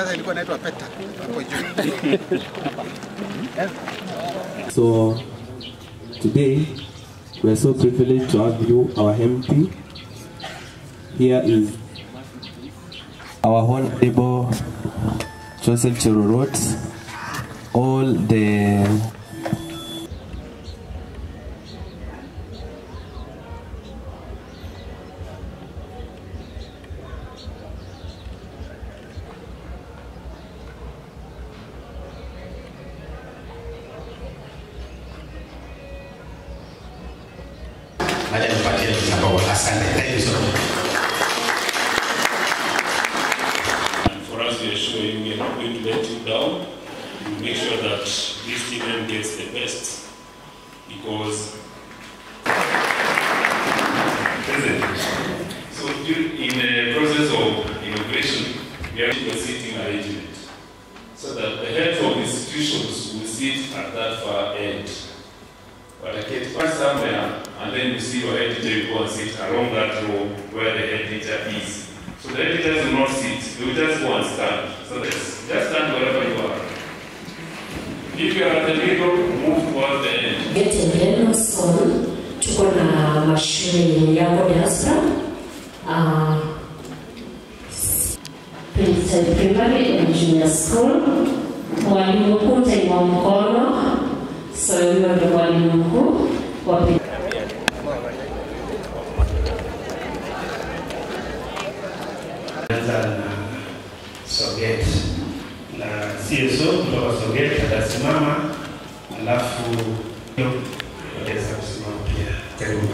sasa ilikuwa inaitwa Peta hapo juu. So today we are so privileged to have you, our MP. Here is our Honorable Joseph Cherorot, all the Thank you so much. And for us, we assure you we are not going to let you down. We'll make sure that this student gets the best, because so in the process of inauguration, we are sitting arrangement so that the heads of institutions will sit at that far end. But I get first somewhere, and then you see your head teacher will go and sit along that row where the head teacher is. So the head teachers will not sit, they will just go and stand. So just stand wherever you are. If you are at the middle, move towards the end. Getting soon, tuko na mashule yako diaspora. Primary and junior school. Mwalimu mkuu mtainua mkono. So huyo ndio mwalimu mkuu wa Soget na CSO kutoka Soget atasimama, alafu ndio ataweza kusimama pia. Karibu.